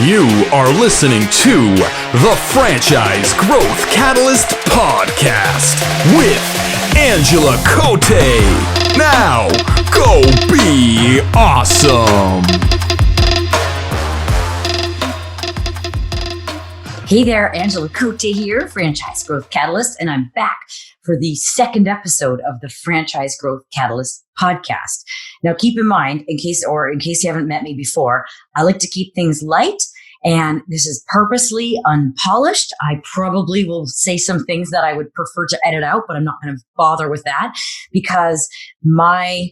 You are listening to the Franchise Growth Catalyst Podcast with Angela Coté. Now, go be awesome. Hey there, Angela Coté here, Franchise Growth Catalyst, and I'm back for the second episode of the Franchise Growth Catalyst podcast. Now, keep in mind, in case you haven't met me before, I like to keep things light, and this is purposely unpolished. I probably will say some things that I would prefer to edit out, but I'm not going to bother with that because my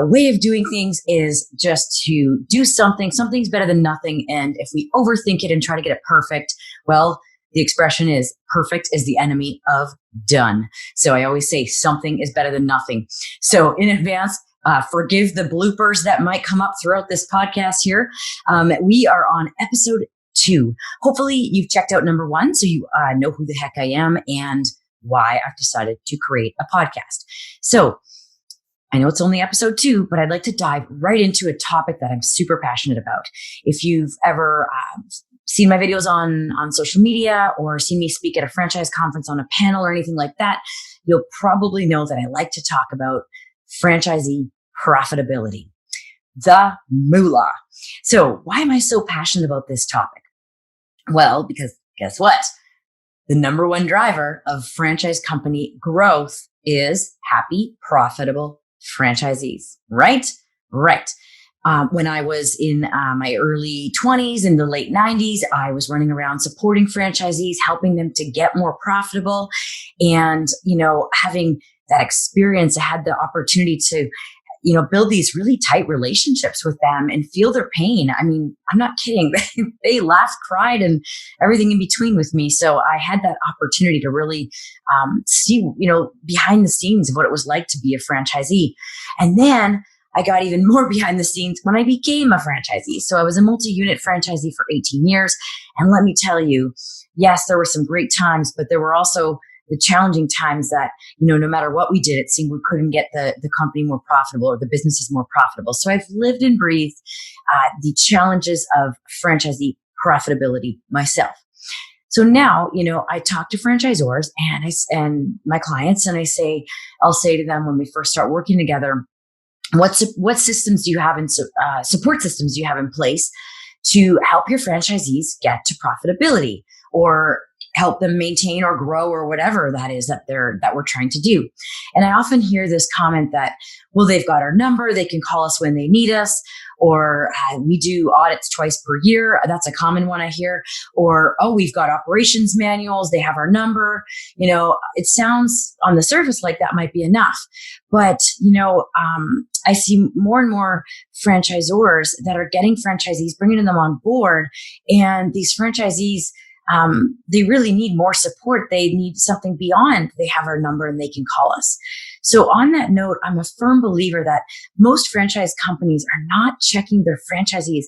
way of doing things is just to do something. Something's better than nothing. And if we overthink it and try to get it perfect, well, the expression is perfect is the enemy of done. So I always say something is better than nothing. So in advance, forgive the bloopers that might come up throughout this podcast here. We are on episode 2. Hopefully you've checked out number 1, so you know who the heck I am and why I've decided to create a podcast. So I know it's only episode 2, but I'd like to dive right into a topic that I'm super passionate about. If you've ever seen my videos on social media or seen me speak at a franchise conference on a panel or anything like that, you'll probably know that I like to talk about franchisee profitability, the moolah. So why am I so passionate about this topic? Well, because guess what? The number one driver of franchise company growth is happy, profitable franchisees, right? Right. When I was in my early 20s and the late 90s, I was running around supporting franchisees, helping them to get more profitable. And, having that experience, I had the opportunity to, build these really tight relationships with them and feel their pain. I mean, I'm not kidding. They laughed, cried, and everything in between with me. So I had that opportunity to really see, behind the scenes of what it was like to be a franchisee. And then I got even more behind the scenes when I became a franchisee. So I was a multi-unit franchisee for 18 years. And let me tell you, yes, there were some great times, but there were also the challenging times that, no matter what we did, it seemed we couldn't get the company more profitable or the businesses more profitable. So I've lived and breathed the challenges of franchisee profitability myself. So now, I talk to franchisors and my clients, and I'll say to them when we first start working together, what systems do you have in support systems do you have in place to help your franchisees get to profitability or help them maintain or grow or whatever that is that we're trying to do. And I often hear this comment that, well, they've got our number, they can call us when they need us, or we do audits twice per year. That's a common one I hear. Or, oh, we've got operations manuals, they have our number. It sounds on the surface like that might be enough. But, I see more and more franchisors that are getting franchisees, bringing them on board. And these franchisees, they really need more support. They need something beyond they have our number and they can call us. So on that note, I'm a firm believer that most franchise companies are not checking their franchisees'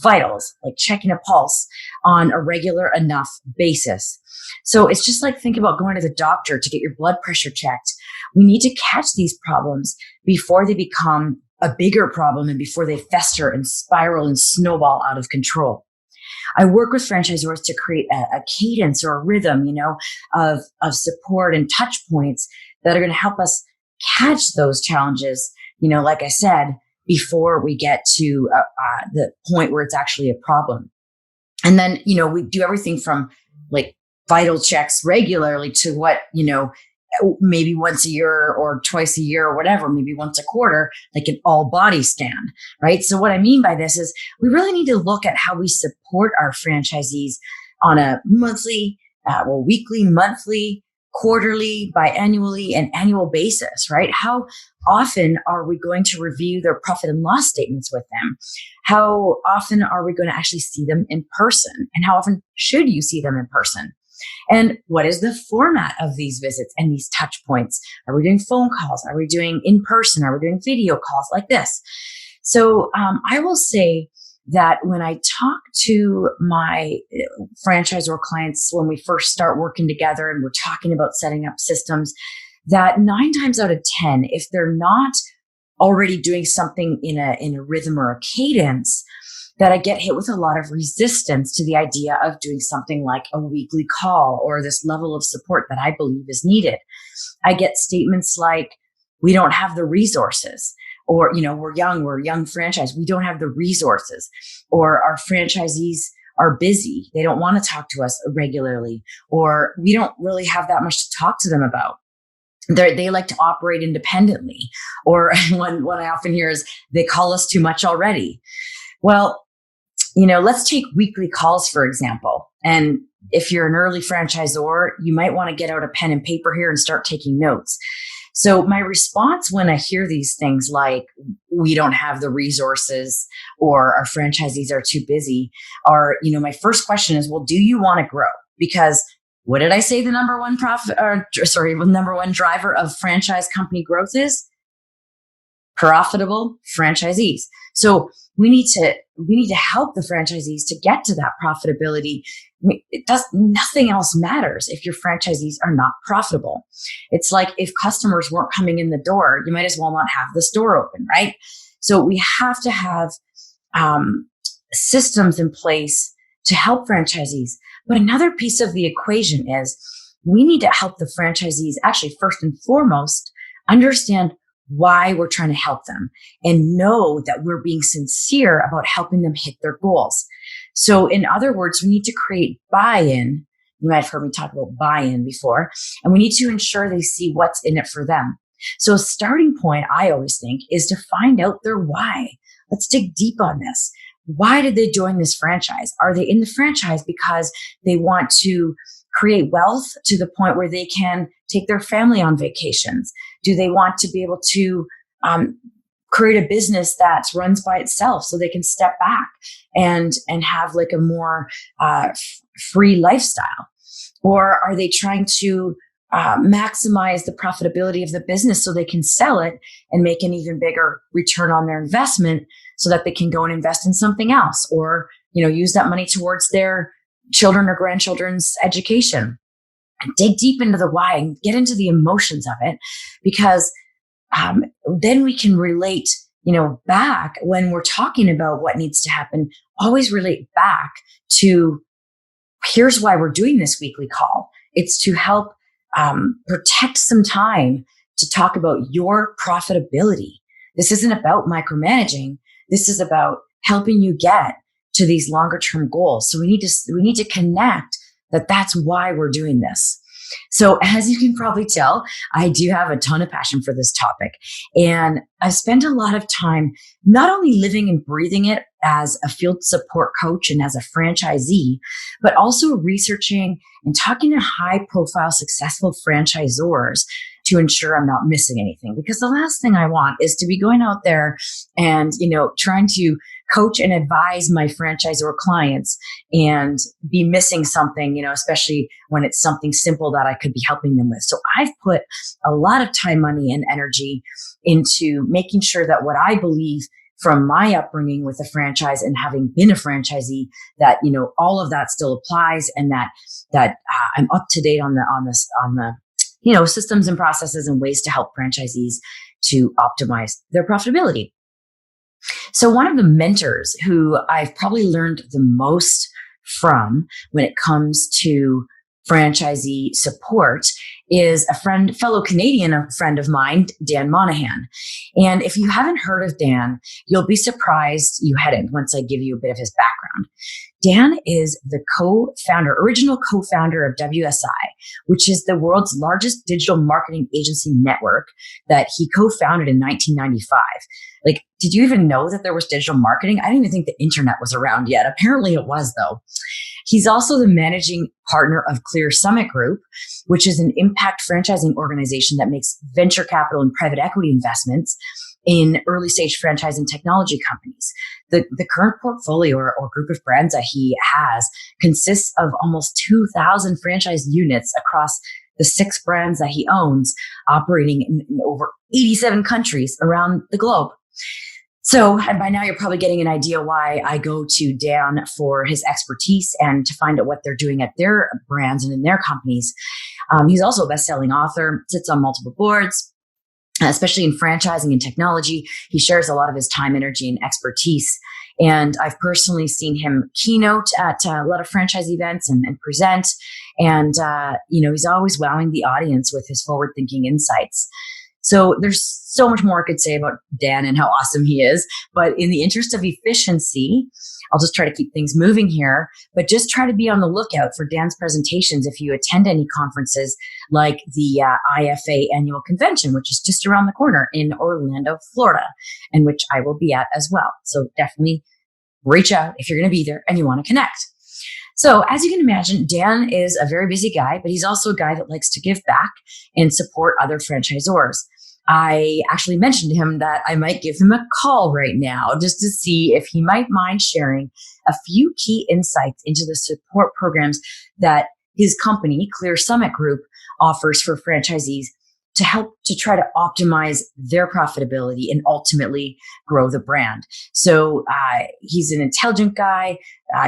vitals, like checking a pulse on a regular enough basis. So it's just like think about going to the doctor to get your blood pressure checked. We need to catch these problems before they become a bigger problem and before they fester and spiral and snowball out of control. I work with franchisors to create a cadence or a rhythm, of support and touch points that are going to help us catch those challenges, like I said, before we get to the point where it's actually a problem. And then, we do everything from like vital checks regularly to what, maybe once a year or twice a year or whatever, maybe once a quarter, like an all body scan, right? So what I mean by this is we really need to look at how we support our franchisees on a monthly, weekly, monthly, quarterly, biannually, and annual basis, right? How often are we going to review their profit and loss statements with them? How often are we going to actually see them in person? And how often should you see them in person? And what is the format of these visits and these touch points? Are we doing phone calls? Are we doing in person? Are we doing video calls like this? So I will say that when I talk to my franchisor clients, when we first start working together and we're talking about setting up systems, that 9 times out of 10, if they're not already doing something in a rhythm or a cadence, that I get hit with a lot of resistance to the idea of doing something like a weekly call or this level of support that I believe is needed. I get statements like, we don't have the resources, or, we're a young franchise. We don't have the resources, or our franchisees are busy. They don't want to talk to us regularly, or we don't really have that much to talk to them about. They like to operate independently. Or what I often hear is, they call us too much already. Well, let's take weekly calls, for example. And if you're an early franchisor, you might want to get out a pen and paper here and start taking notes. So my response when I hear these things like, we don't have the resources or our franchisees are too busy, are, my first question is, well, do you want to grow? Because what did I say the number one driver of franchise company growth is? Profitable franchisees. So we need to help the franchisees to get to that profitability. Nothing else matters if your franchisees are not profitable. It's like if customers weren't coming in the door, you might as well not have the store open, right? So we have to have systems in place to help franchisees. But another piece of the equation is we need to help the franchisees actually first and foremost understand why we're trying to help them and know that we're being sincere about helping them hit their goals. So in other words, we need to create buy-in. You might have heard me talk about buy-in before, and we need to ensure they see what's in it for them. So a starting point, I always think, is to find out their why. Let's dig deep on this. Why did they join this franchise? Are they in the franchise because they want to create wealth to the point where they can take their family on vacations? Do they want to be able to create a business that runs by itself so they can step back and have like a more free lifestyle? Or are they trying to maximize the profitability of the business so they can sell it and make an even bigger return on their investment so that they can go and invest in something else, or use that money towards their children or grandchildren's education? Dig deep into the why and get into the emotions of it, because then we can relate, back when we're talking about what needs to happen. Always relate back to, here's why we're doing this weekly call. It's to help protect some time to talk about your profitability. This isn't about micromanaging. This is about helping you get to these longer term goals. So we need to connect that that's why we're doing this. So as you can probably tell, I do have a ton of passion for this topic. And I've spent a lot of time not only living and breathing it as a field support coach and as a franchisee, but also researching and talking to high profile, successful franchisors to ensure I'm not missing anything. Because the last thing I want is to be going out there and, trying to coach and advise my franchisor clients and be missing something, especially when it's something simple that I could be helping them with. So I've put a lot of time, money, and energy into making sure that what I believe from my upbringing with a franchise and having been a franchisee, that, all of that still applies, and that I'm up to date on the systems and processes and ways to help franchisees to optimize their profitability. So one of the mentors who I've probably learned the most from when it comes to franchisee support is a fellow Canadian, a friend of mine, Dan Monaghan. And if you haven't heard of Dan, you'll be surprised you hadn't once I give you a bit of his background. Dan is the original co-founder of WSI, which is the world's largest digital marketing agency network that he co-founded in 1995. Like, did you even know that there was digital marketing? I didn't even think the internet was around yet. Apparently it was, though. He's also the managing partner of Clear Summit Group, which is an impact franchising organization that makes venture capital and private equity investments in early stage franchise and technology companies. The current portfolio or group of brands that he has consists of almost 2,000 franchise units across the 6 brands that he owns, operating in over 87 countries around the globe. So by now you're probably getting an idea why I go to Dan for his expertise and to find out what they're doing at their brands and in their companies. He's also a best-selling author, sits on multiple boards, especially in franchising and technology. He shares a lot of his time, energy, and expertise. And I've personally seen him keynote at a lot of franchise events and present. And, he's always wowing the audience with his forward thinking insights. So there's so much more I could say about Dan and how awesome he is. But in the interest of efficiency, I'll just try to keep things moving here, but just try to be on the lookout for Dan's presentations if you attend any conferences like the IFA annual convention, which is just around the corner in Orlando, Florida, and which I will be at as well. So definitely reach out if you're going to be there and you want to connect. So as you can imagine, Dan is a very busy guy, but he's also a guy that likes to give back and support other franchisors. I actually mentioned to him that I might give him a call right now just to see if he might mind sharing a few key insights into the support programs that his company, Clear Summit Group, offers for franchisees to help to try to optimize their profitability and ultimately grow the brand. So he's an intelligent guy.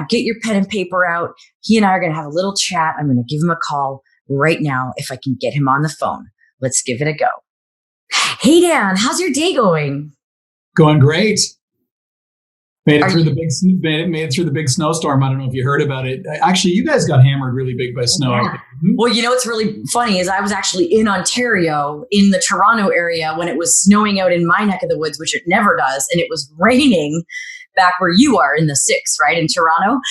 Get your pen and paper out. He and I are going to have a little chat. I'm going to give him a call right now if I can get him on the phone. Let's give it a go. Hey, Dan, how's your day going? Going great. Made it through the big snowstorm. I don't know if you heard about it. Actually, you guys got hammered really big by snow. Yeah. Well, what's really funny is I was actually in Ontario, in the Toronto area, when it was snowing out in my neck of the woods, which it never does, and it was raining back where you are in the 6, right, in Toronto.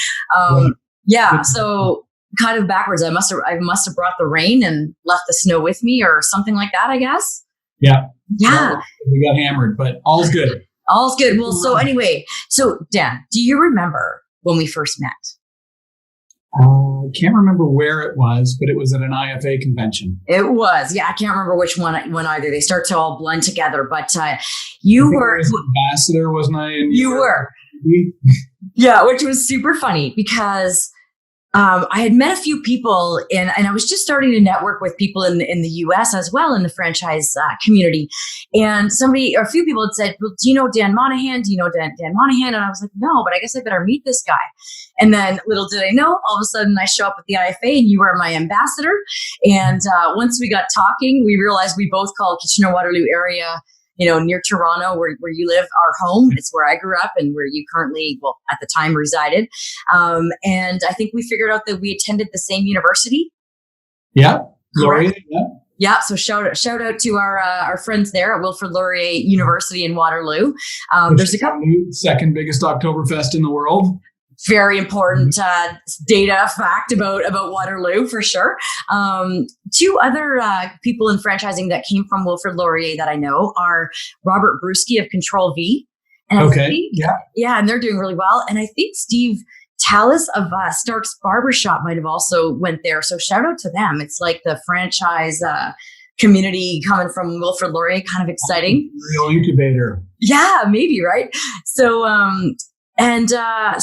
So kind of backwards. I must have brought the rain and left the snow with me, or something like that, I guess. Yeah. Yeah. We got hammered, but all's good. All's good. Well, so anyway, Dan, do you remember when we first met? I can't remember where it was, but it was at an IFA convention. It was. Yeah, I can't remember which one either. They start to all blend together, but you were ambassador, wasn't I? And you were. Yeah, which was super funny because I had met a few people and I was just starting to network with people in the US as well in the franchise community. And a few people had said, well, do you know Dan Monaghan? Do you know Dan Monaghan? And I was like, no, but I guess I better meet this guy. And then little did I know, all of a sudden I show up at the IFA and you were my ambassador. And once we got talking, we realized we both call Kitchener-Waterloo area, near Toronto, where you live, our home. It's where I grew up and where you currently, at the time, resided. And I think we figured out that we attended the same university. Yeah, Laurier. Yeah. So shout out to our friends there at Wilfrid Laurier University in Waterloo. There's a couple. Second biggest Oktoberfest in the world. Very important data fact about Waterloo for sure. Two other people in franchising that came from Wilfrid Laurier that I know are Robert Bruschi of Control V. And and they're doing really well. And I think Steve Tallis of Stark's Barbershop might have also went there. So shout out to them. It's like the franchise community coming from Wilfrid Laurier, kind of exciting. Real incubator. Yeah, maybe, right? So, and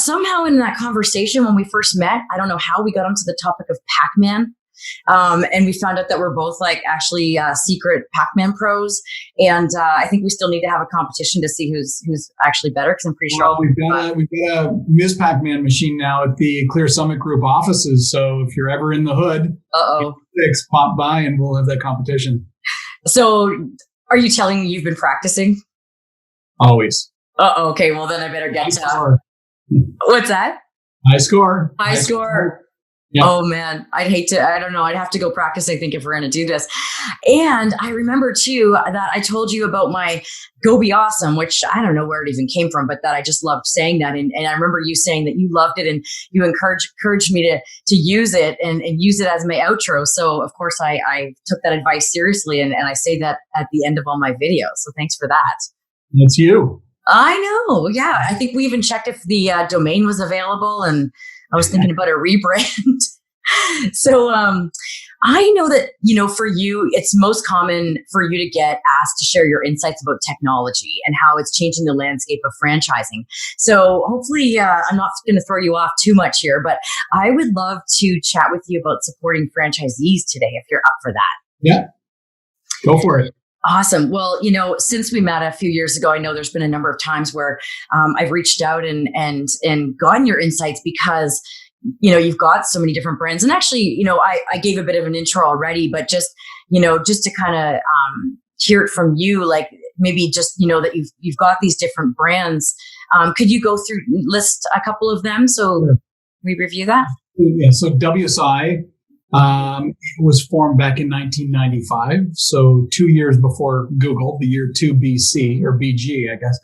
somehow in that conversation when we first met, I don't know how we got onto the topic of Pac-Man. And we found out that we're both actually secret Pac-Man pros. And I think we still need to have a competition to see who's actually better, because I'm pretty sure. We've got a Ms. Pac-Man machine now at the Clear Summit Group offices. So if you're ever in the hood, pop by and we'll have that competition. So are you telling me you've been practicing? Always. Okay. Well, then I better get to what's that? High score. High score. Yeah. Oh man, I'd have to go practice, I think, if we're going to do this. And I remember too, that I told you about my Go Be Awesome, which I don't know where it even came from, but that I just loved saying that. And I remember you saying that you loved it and you encouraged me to use it and use it as my outro. So of course I took that advice seriously and I say that at the end of all my videos. So thanks for that. It's you. I know. Yeah. I think we even checked if the domain was available, and I was thinking about a rebrand. So I know that, for you, it's most common for you to get asked to share your insights about technology and how it's changing the landscape of franchising. So hopefully I'm not going to throw you off too much here, but I would love to chat with you about supporting franchisees today, if you're up for that. Yeah, go for it. Awesome. Well, since we met a few years ago, I know there's been a number of times where I've reached out and gotten your insights because, you've got so many different brands. And actually, I gave a bit of an intro already, but just to kind of hear it from you, like maybe just, that you've got these different brands Could you go through, list a couple of them so we review that? Yeah, so WSI was formed back in 1995, so 2 years before Google, the year 2 BC, or BG, I guess.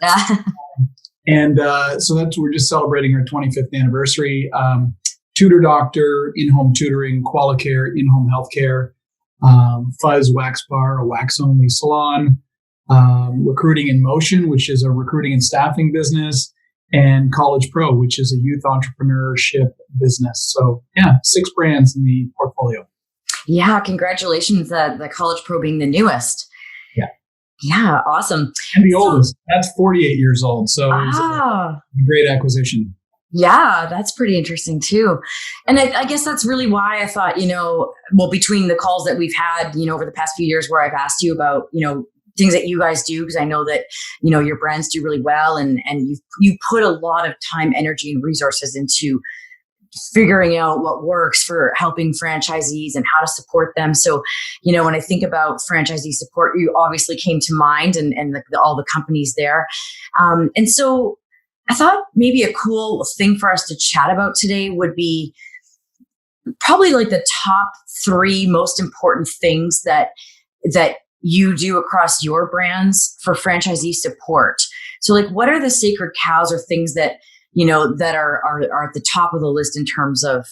And so we're just celebrating our 25th anniversary. Tutor doctor, in-home tutoring, Qualicare, in-home healthcare, Fuzz Wax Bar, a wax-only salon, Recruiting in Motion, which is a recruiting and staffing business, and College Pro, which is a youth entrepreneurship business. So yeah, 6 brands in the portfolio. Yeah, congratulations, the College Pro being the newest. Yeah, awesome. And the oldest, that's 48 years old. So it's a great acquisition. Yeah, that's pretty interesting too. And I guess that's really why I thought, between the calls that we've had, over the past few years where I've asked you about, things that you guys do, because I know that, your brands do really well, and you put a lot of time, energy, and resources into figuring out what works for helping franchisees and how to support them. So, when I think about franchisee support, you obviously came to mind, and all the companies there. And so I thought maybe a cool thing for us to chat about today would be probably like the top 3 most important things that you do across your brands for franchisee support. So like, what are the sacred cows or things that, that are at the top of the list in terms of,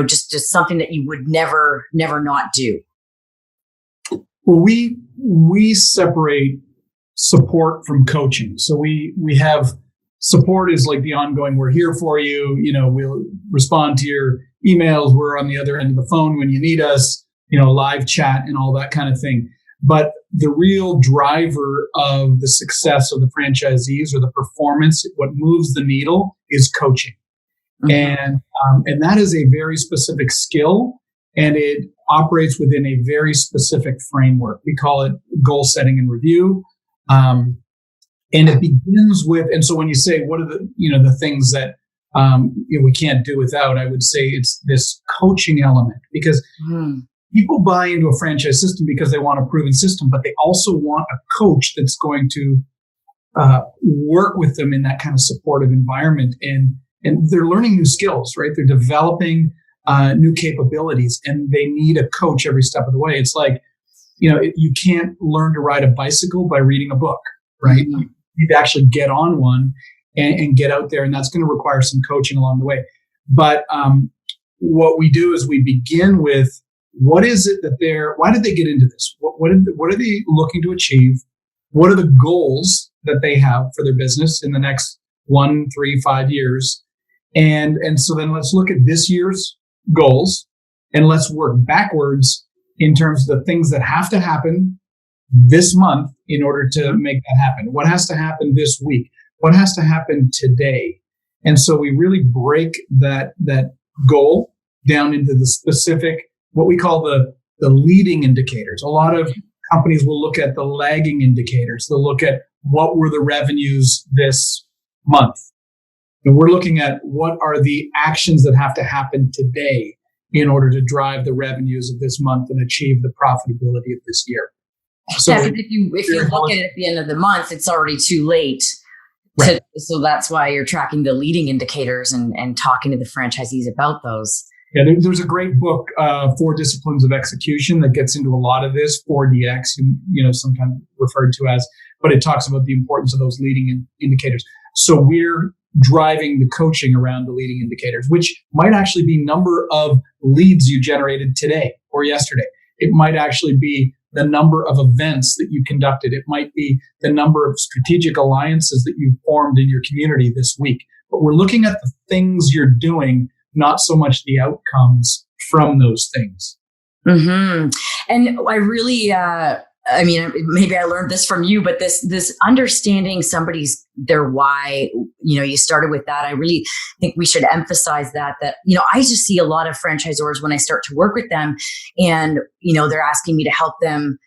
just something that you would never not do? Well, we separate support from coaching. So we have support is like the ongoing, we're here for you, we'll respond to your emails, we're on the other end of the phone when you need us, live chat and all that kind of thing. But the real driver of the success of the franchisees or the performance, what moves the needle, is coaching. Mm-hmm. And that is a very specific skill, and it operates within a very specific framework. We call it goal setting and review. And it begins with, and so when you say, what are the things that we can't do without, I would say it's this coaching element, because people buy into a franchise system because they want a proven system, but they also want a coach that's going to work with them in that kind of supportive environment. And they're learning new skills, right? They're developing new capabilities, and they need a coach every step of the way. It's like, you can't learn to ride a bicycle by reading a book, right? Mm-hmm. You need to actually get on one and get out there, and that's going to require some coaching along the way. But what we do is we begin with, what is it that why did they get into this? What are they looking to achieve? What are the goals that they have for their business in the next 1, 3, 5 years? And so then let's look at this year's goals, and let's work backwards in terms of the things that have to happen this month in order to make that happen. What has to happen this week? What has to happen today? And so we really break that goal down into the specific, what we call the leading indicators. A lot of companies will look at the lagging indicators. They'll look at what were the revenues this month. And we're looking at what are the actions that have to happen today in order to drive the revenues of this month and achieve the profitability of this year. So if you look at it at the end of the month, it's already too late. Right. So that's why you're tracking the leading indicators and talking to the franchisees about those. Yeah, there's a great book, 4 Disciplines of Execution, that gets into a lot of this, 4DX, sometimes referred to as, but it talks about the importance of those leading indicators. So we're driving the coaching around the leading indicators, which might actually be number of leads you generated today or yesterday. It might actually be the number of events that you conducted. It might be the number of strategic alliances that you formed in your community this week. But we're looking at the things you're doing, not so much the outcomes from those things. Mm-hmm. And I really, maybe I learned this from you, but this understanding their why, you started with that. I really think we should emphasize that, I just see a lot of franchisors when I start to work with them, and, they're asking me to help them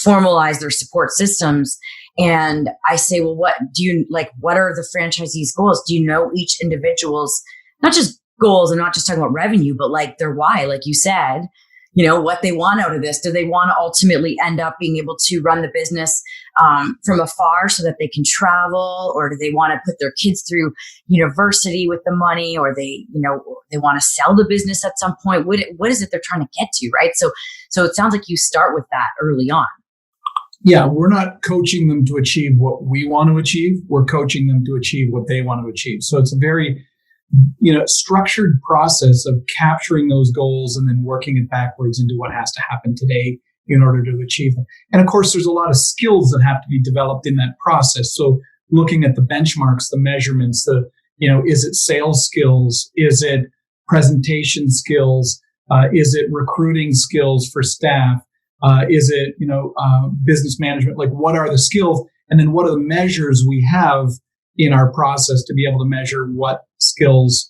formalize their support systems. And I say, well, what are the franchisees' goals? Do you know each individual's, not just goals, I'm not just talking about revenue, but like their why, like you said, what they want out of this. Do they want to ultimately end up being able to run the business from afar so that they can travel, or do they want to put their kids through university with the money, or they want to sell the business at some point? What is it they're trying to get to, right? So it sounds like you start with that early on. Yeah, we're not coaching them to achieve what we want to achieve. We're coaching them to achieve what they want to achieve. So it's a very structured process of capturing those goals and then working it backwards into what has to happen today in order to achieve them. And of course, there's a lot of skills that have to be developed in that process. So looking at the benchmarks, the measurements, is it sales skills? Is it presentation skills? Is it recruiting skills for staff? Is it, business management? Like, what are the skills? And then what are the measures we have in our process to be able to measure what skills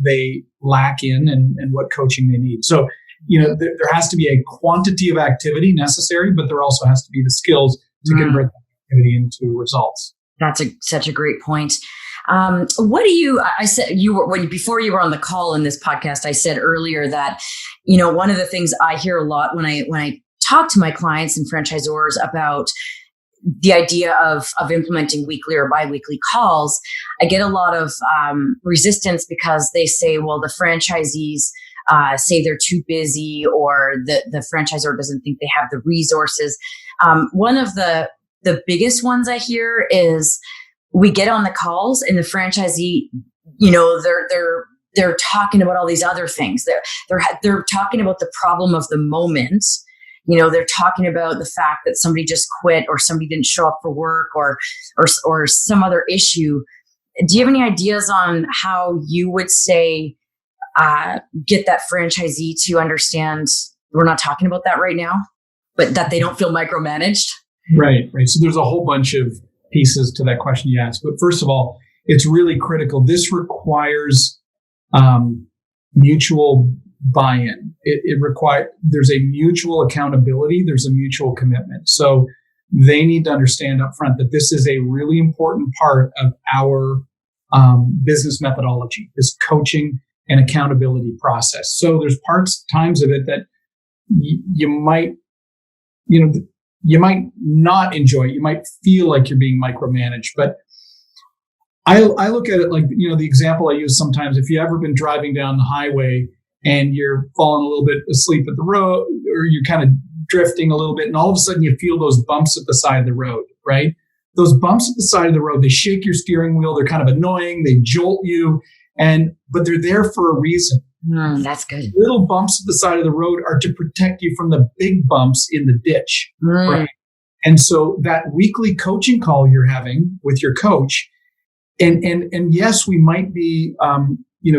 they lack in and what coaching they need. So, there has to be a quantity of activity necessary, but there also has to be the skills to convert that activity into results. That's such a great point. What do you, I said, before you were on the call in this podcast, I said earlier that, one of the things I hear a lot when I talk to my clients and franchisors about the idea of implementing weekly or biweekly calls, I get a lot of resistance because they say, well, the franchisees say they're too busy, or the franchisor doesn't think they have the resources. One of the biggest ones I hear is we get on the calls and the franchisee, they're talking about all these other things. They're talking about the problem of the moment. They're talking about the fact that somebody just quit, or somebody didn't show up for work, or some other issue. Do you have any ideas on how you would say get that franchisee to understand we're not talking about that right now, but that they don't feel micromanaged? Right. So there's a whole bunch of pieces to that question you asked. But first of all, it's really critical. This requires mutual buy-in. There's a mutual accountability. There's a mutual commitment. So they need to understand up front that this is a really important part of our business methodology, this coaching and accountability process. So there's times of it that you might not enjoy. You might feel like you're being micromanaged, but I look at it like, the example I use sometimes, if you've ever been driving down the highway and you're falling a little bit asleep at the road, or you're kind of drifting a little bit, and all of a sudden you feel those bumps at the side of the road, right? Those bumps at the side of the road, they shake your steering wheel. They're kind of annoying. They jolt you, but they're there for a reason. That's good. Little bumps at the side of the road are to protect you from the big bumps in the ditch, right? And so that weekly coaching call you're having with your coach, and yes, we might be,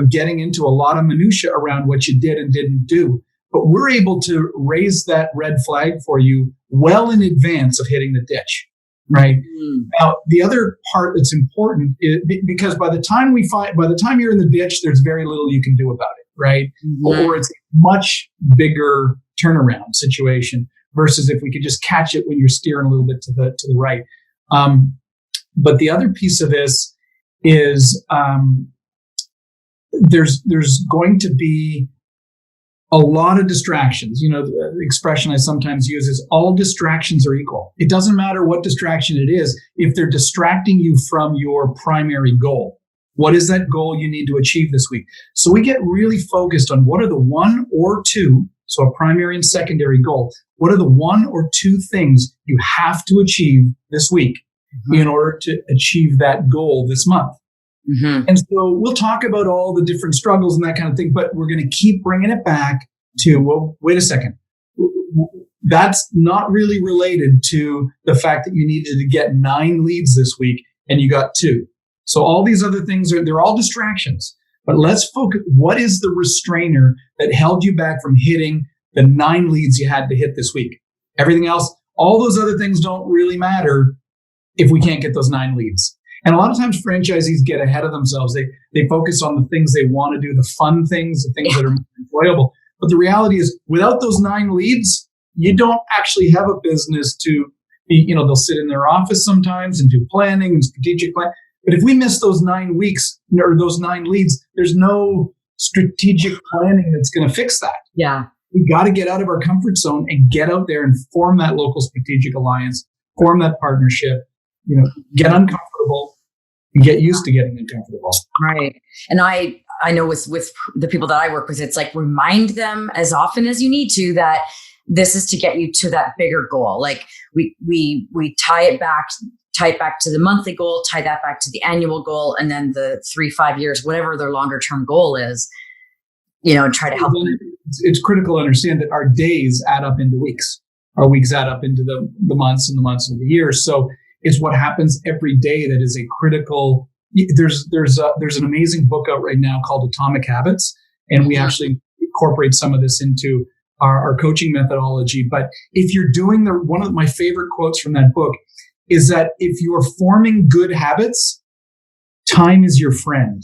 getting into a lot of minutia around what you did and didn't do, but we're able to raise that red flag for you well in advance of hitting the ditch, right? Now, the other part that's important is because by the time you're in the ditch, there's very little you can do about it, right? Or it's a much bigger turnaround situation versus if we could just catch it when you're steering a little bit to the right. But the other piece of this is there's going to be a lot of distractions. The expression I sometimes use is all distractions are equal. It doesn't matter what distraction it is if they're distracting you from your primary goal. What is that goal you need to achieve this week? So we get really focused on what are the one or two, so a primary and secondary goal. What are the one or two things you have to achieve this week in order to achieve that goal this month? And so we'll talk about all the different struggles and that kind of thing, but we're going to keep bringing it back to, well, wait a second. That's not really related to the fact that you needed to get 9 leads this week and you got 2. So all these other things they're all distractions, but let's focus. What is the restrainer that held you back from hitting the 9 leads you had to hit this week? Everything else, all those other things don't really matter if we can't get those 9 leads. And a lot of times franchisees get ahead of themselves. They focus on the things they want to do, the fun things, the things that are enjoyable. But the reality is, without those 9 leads, you don't actually have a business to be, they'll sit in their office sometimes and do planning and strategic plan. But if we miss those 9 weeks or those 9 leads, there's no strategic planning that's going to fix that. Yeah. we got to get out of our comfort zone and get out there and form that local strategic alliance, form that partnership, get uncomfortable and get used to getting uncomfortable. Right. And I know with the people that I work with, it's like remind them as often as you need to that this is to get you to that bigger goal. Like we tie it back to the monthly goal, tie that back to the annual goal, and then the 3-5 years, whatever their longer term goal is, and try to help them. It's critical to understand that our days add up into weeks. Our weeks add up into the months and the months of the years. So it's what happens every day that is a critical. There's an amazing book out right now called Atomic Habits, and we actually incorporate some of this into our coaching methodology. But if you're doing one of my favorite quotes from that book is that if you're forming good habits, time is your friend.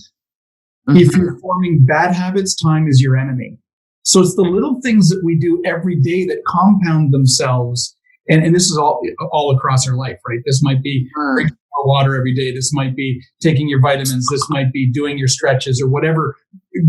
Mm-hmm. If you're forming bad habits, time is your enemy. So it's the little things that we do every day that compound themselves. And this is all across our life, right? This might be drinking more water every day. This might be taking your vitamins. This might be doing your stretches or whatever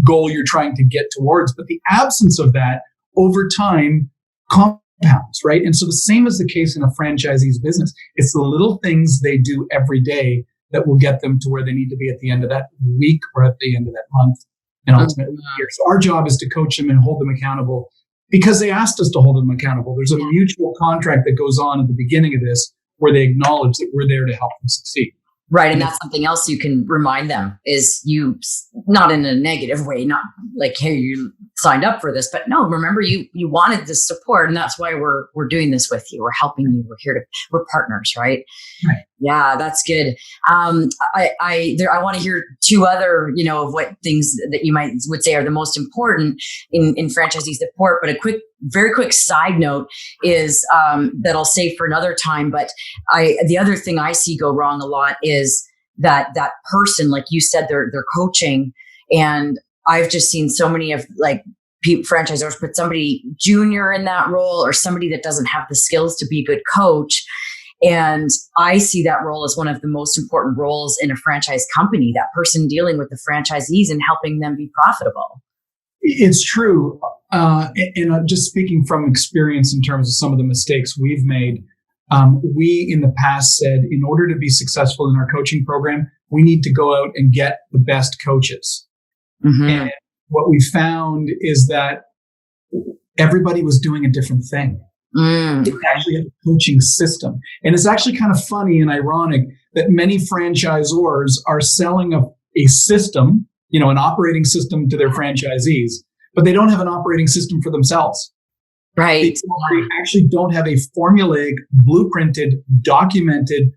goal you're trying to get towards. But the absence of that over time compounds, right? And so the same is the case in a franchisee's business. It's the little things they do every day that will get them to where they need to be at the end of that week or at the end of that month and ultimately year. So our job is to coach them and hold them accountable because they asked us to hold them accountable. There's a mutual contract that goes on at the beginning of this where they acknowledge that we're there to help them succeed. Right. And that's something else you can remind them is you, not in a negative way, not like, hey, you signed up for this, but no, remember you wanted this support and that's why we're doing this with you. We're helping you. We're partners. Right. Right. Yeah, that's good. I want to hear two other, of what things that you would say are the most important in franchisee support. But very quick side note is that I'll save for another time. But the other thing I see go wrong a lot is that person, like you said, they're coaching, and I've just seen so many of franchisors put somebody junior in that role or somebody that doesn't have the skills to be a good coach. And I see that role as one of the most important roles in a franchise company, that person dealing with the franchisees and helping them be profitable. It's true. And just speaking from experience in terms of some of the mistakes we've made, we in the past said, in order to be successful in our coaching program, we need to go out and get the best coaches. Mm-hmm. And what we found is that everybody was doing a different thing. They actually have a coaching system. And it's actually kind of funny and ironic that many franchisors are selling a system, an operating system to their franchisees, but they don't have an operating system for themselves. Right. They actually don't have a formulaic, blueprinted, documented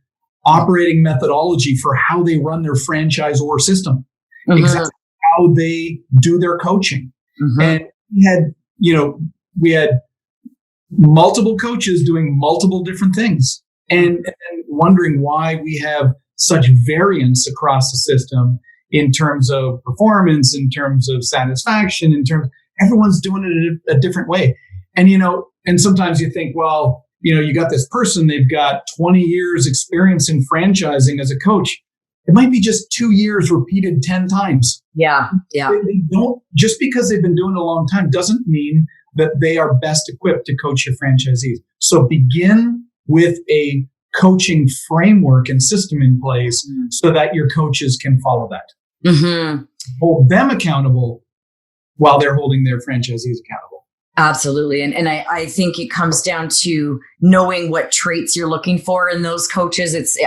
operating methodology for how they run their franchisor system, exactly how they do their coaching. Mm-hmm. And we had multiple coaches doing multiple different things and wondering why we have such variance across the system in terms of performance, in terms of satisfaction, everyone's doing it a different way. And, and sometimes you think, well, you got this person, they've got 20 years experience in franchising as a coach. It might be just 2 years repeated 10 times. Yeah. Yeah. They don't, just because they've been doing it a long time doesn't mean that they are best equipped to coach your franchisees. So begin with a coaching framework and system in place so that your coaches can follow that. Mm-hmm. Hold them accountable while they're holding their franchisees accountable. Absolutely. And I think it comes down to knowing what traits you're looking for in those coaches. It's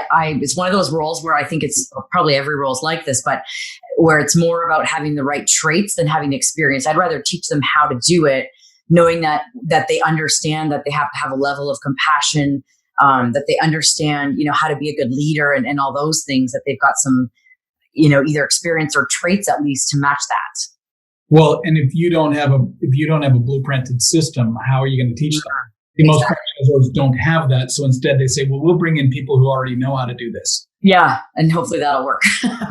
one of those roles where I think it's probably every role is like this, but where it's more about having the right traits than having experience. I'd rather teach them how to do it, knowing that they understand that they have to have a level of compassion, that they understand, how to be a good leader and all those things, that they've got some, either experience or traits at least to match that. Well, and if you don't have a blueprinted system, how are you going to teach them? Most franchisors don't have that. So instead they say, well, we'll bring in people who already know how to do this. Yeah. And hopefully that'll work.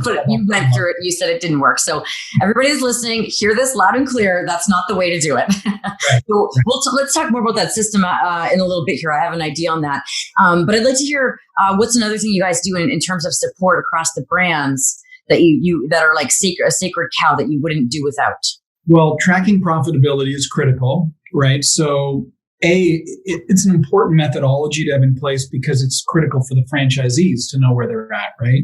But you went through it. You said it didn't work. So everybody's listening, hear this loud and clear. That's not the way to do it. Right. So let's talk more about that system in a little bit here. I have an idea on that. But I'd like to hear what's another thing you guys do in terms of support across the brands that you that are like a sacred cow that you wouldn't do without. Well, tracking profitability is critical. right? So it's an important methodology to have in place because it's critical for the franchisees to know where they're at, right?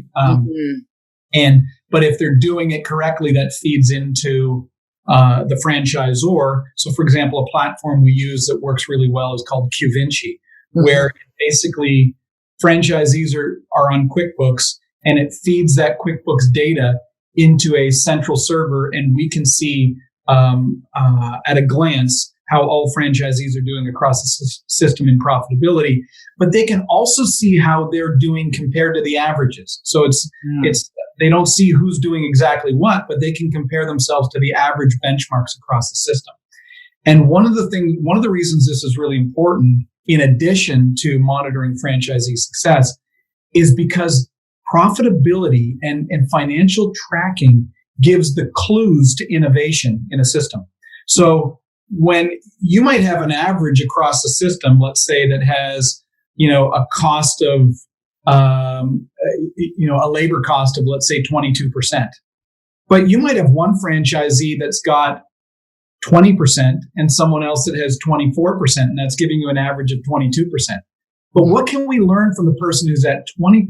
But if they're doing it correctly, that feeds into the franchisor. So, for example, a platform we use that works really well is called QVinci, where basically franchisees are on QuickBooks, and it feeds that QuickBooks data into a central server, and we can see at a glance how all franchisees are doing across the system in profitability. But they can also see how they're doing compared to the averages. So it's they don't see who's doing exactly what, but they can compare themselves to the average benchmarks across the system. And one of the reasons this is really important, in addition to monitoring franchisee success, is because profitability and financial tracking gives the clues to innovation in a system. So when you might have an average across the system, let's say that has, a cost of, a labor cost of, let's say 22%, but you might have one franchisee that's got 20% and someone else that has 24%, and that's giving you an average of 22%. But what can we learn from the person who's at 20%?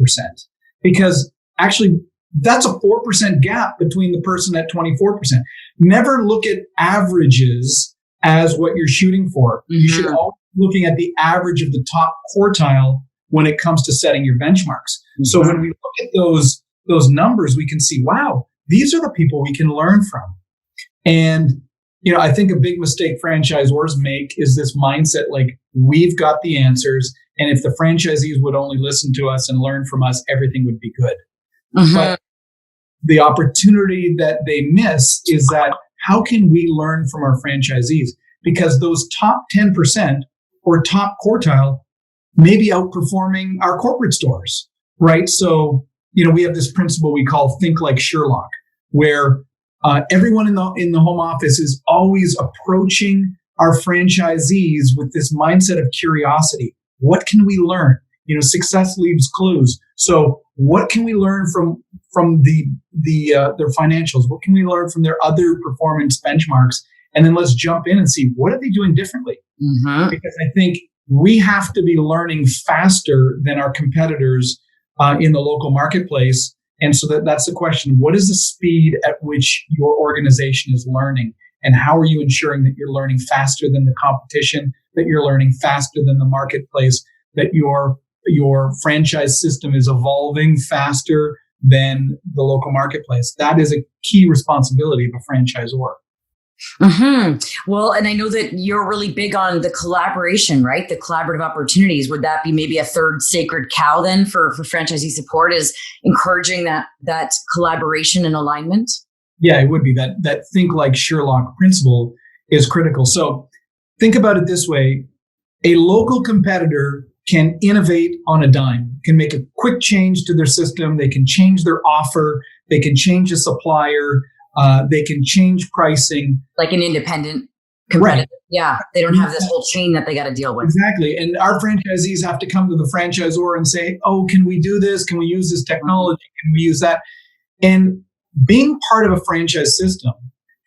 Because actually, that's a 4% gap between the person at 24%. Never look at averages as what you're shooting for. You should always be looking at the average of the top quartile when it comes to setting your benchmarks. So when we look at those numbers, we can see, wow, these are the people we can learn from. And I think a big mistake franchisors make is this mindset, like, we've got the answers, and if the franchisees would only listen to us and learn from us, everything would be good. But the opportunity that they miss is that how can we learn from our franchisees? Because those top 10% or top quartile may be outperforming our corporate stores, right? So, we have this principle we call think like Sherlock, where everyone in the home office is always approaching our franchisees with this mindset of curiosity. What can we learn? Success leaves clues. So what can we learn from their financials? What can we learn from their other performance benchmarks? And then let's jump in and see, what are they doing differently? Because I think we have to be learning faster than our competitors in the local marketplace. And so that's the question. What is the speed at which your organization is learning? And how are you ensuring that you're learning faster than the competition, that you're learning faster than the marketplace, that your franchise system is evolving faster than the local marketplace? That is a key responsibility of a franchisor. Well, and I know that you're really big on the collaboration, right? The collaborative opportunities. Would that be maybe a third sacred cow then for franchisee support, is encouraging that collaboration and alignment? Yeah, it would be. That think like Sherlock principle is critical. So think about it this way. A local competitor can innovate on a dime, can make a quick change to their system. They can change their offer. They can change a supplier. They can change pricing. Like an independent competitor. Right. Yeah. They don't have this whole chain that they got to deal with. Exactly. And our franchisees have to come to the franchisor and say, oh, can we do this? Can we use this technology? Can we use that? And being part of a franchise system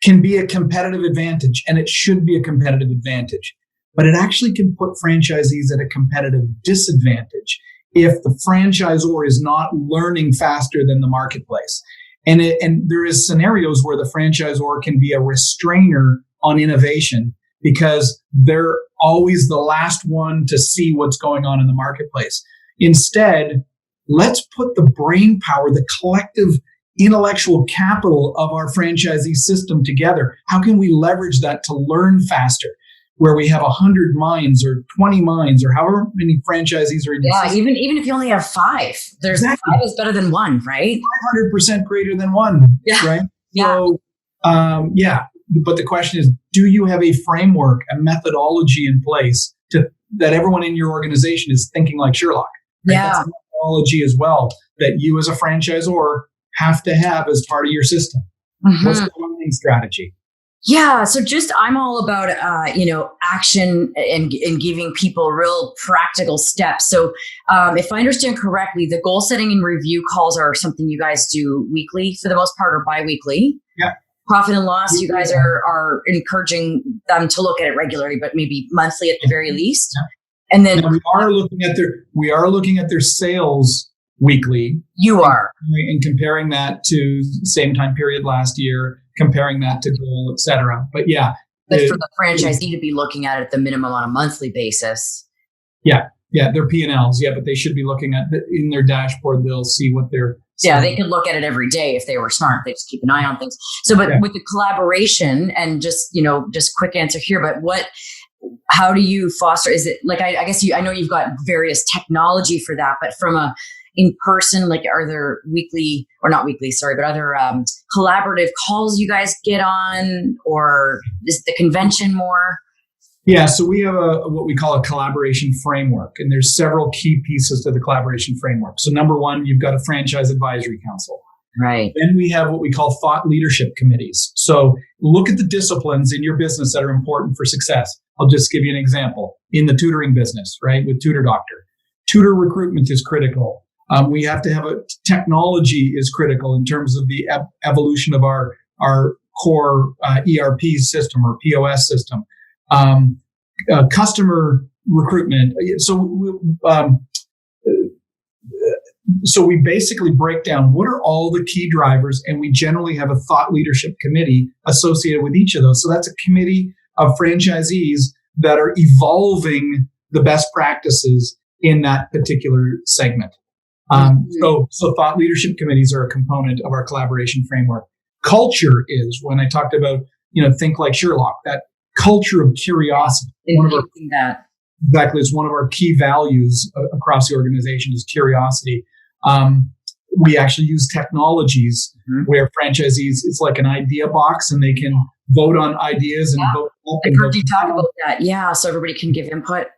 can be a competitive advantage, and it should be a competitive advantage. But it actually can put franchisees at a competitive disadvantage if the franchisor is not learning faster than the marketplace. And there is scenarios where the franchisor can be a restrainer on innovation because they're always the last one to see what's going on in the marketplace. Instead, let's put the brain power, the collective intellectual capital of our franchisee system together. How can we leverage that to learn faster? Where we have 100 minds or 20 minds or however many franchisees are in your system. even if you only have 5, there's exactly. 5 is better than 1, right? 500% greater than 1, right? Yeah. So, but the question is, do you have a framework, a methodology in place that everyone in your organization is thinking like Sherlock? Right? Yeah. That's a methodology as well that you as a franchisor have to have as part of your system. What's the learning strategy? Yeah. So I'm all about, action and giving people real practical steps. So if I understand correctly, the goal setting and review calls are something you guys do weekly for the most part, or bi-weekly. Yeah. profit and loss, you guys are encouraging them to look at it regularly, but maybe monthly at the very least. And then now we are looking at their sales weekly. You are. And comparing that to the same time period last year, comparing that to goal, et cetera. But yeah. But for the franchisee to be looking at it at the minimum on a monthly basis. Yeah. Yeah. Their P&Ls. Yeah. But they should be looking at in their dashboard. They'll see what they're. Yeah. They could look at it every day if they were smart. They just keep an eye on things. So, but with the collaboration and just quick answer here, but how do you foster? Is it like, I guess I know you've got various technology for that, but from a in person, like are there weekly or not weekly, sorry, but other collaborative calls you guys get on, or is the convention more? Yeah, so we have what we call a collaboration framework, and there's several key pieces to the collaboration framework. So number one, you've got a franchise advisory council. Right. Then we have what we call thought leadership committees. So look at the disciplines in your business that are important for success. I'll just give you an example. In the tutoring business, right, with Tutor Doctor, tutor recruitment is critical. We have to have technology is critical in terms of the evolution of our core ERP system or POS system. Customer recruitment. So we basically break down what are all the key drivers, and we generally have a thought leadership committee associated with each of those. So that's a committee of franchisees that are evolving the best practices in that particular segment. So thought leadership committees are a component of our collaboration framework. Culture is, when I talked about, think like Sherlock, that culture of curiosity. Exactly. It's one of our key values across the organization is curiosity. We actually use technologies where franchisees, it's like an idea box and they can vote on ideas and vote up. I've heard you talk about that. Yeah. So everybody can give input.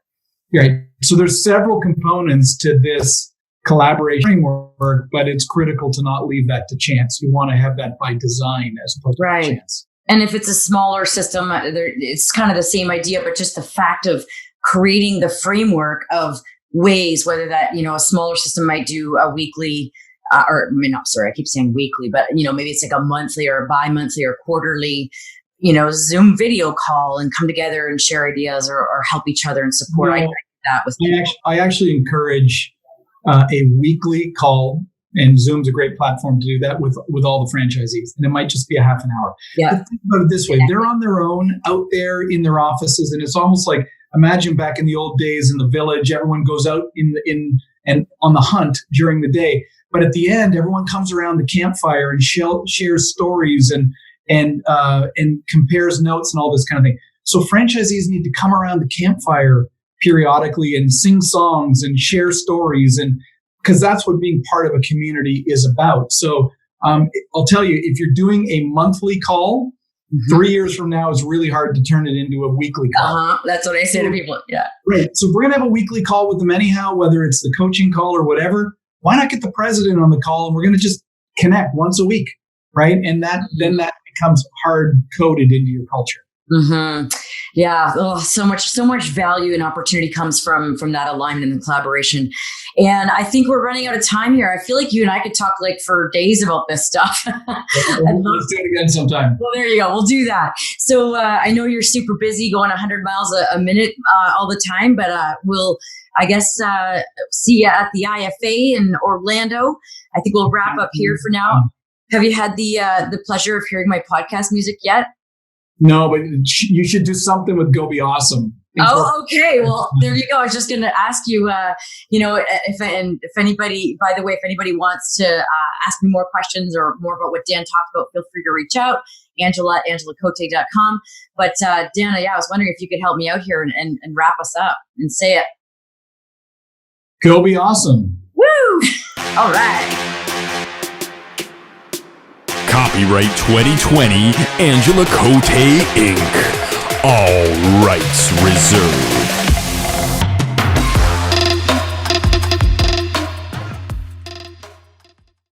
Right. So there's several components to this collaboration framework, but it's critical to not leave that to chance. You want to have that by design as opposed to by chance. And if it's a smaller system, it's kind of the same idea, but just the fact of creating the framework of ways, whether that, a smaller system might do a weekly, I keep saying weekly, but, maybe it's like a monthly or a bi-monthly or quarterly, Zoom video call and come together and share ideas or help each other and support. I like that with people. I actually encourage a weekly call, and Zoom's a great platform to do that with all the franchisees. And it might just be a half an hour. Yeah. But think about it this way. They're on their own out there in their offices. And it's almost like, imagine back in the old days in the village, everyone goes out and on the hunt during the day. But at the end, everyone comes around the campfire and shares stories and compares notes and all this kind of thing. So franchisees need to come around the campfire periodically and sing songs and share stories, and because that's what being part of a community is about. So I'll tell you, if you're doing a monthly call, 3 years from now, it's really hard to turn it into a weekly call. That's what I say to people. Yeah. Right. So we're going to have a weekly call with them anyhow, whether it's the coaching call or whatever. Why not get the president on the call and we're going to just connect once a week, right? And then that becomes hard coded into your culture. Yeah. Oh, so much value and opportunity comes from that alignment and collaboration. And I think we're running out of time here. I feel like you and I could talk like for days about this stuff. Let's do it again sometime. Well, there you go. We'll do that. So I know you're super busy going 100 miles a minute all the time, but we'll, I guess, see you at the IFA in Orlando. I think we'll wrap up here for now. Have you had the pleasure of hearing my podcast music yet? No, but you should do something with Go Be Awesome. Oh, okay. Well, there you go. I was just going to ask you, if anybody, by the way, if anybody wants to ask me more questions or more about what Dan talked about, feel free to reach out, Angela at angelacote.com. But Dan, I was wondering if you could help me out here and wrap us up and say it. Go Be Awesome. Woo! All right. Copyright 2020, Angela Coté, Inc. All rights reserved.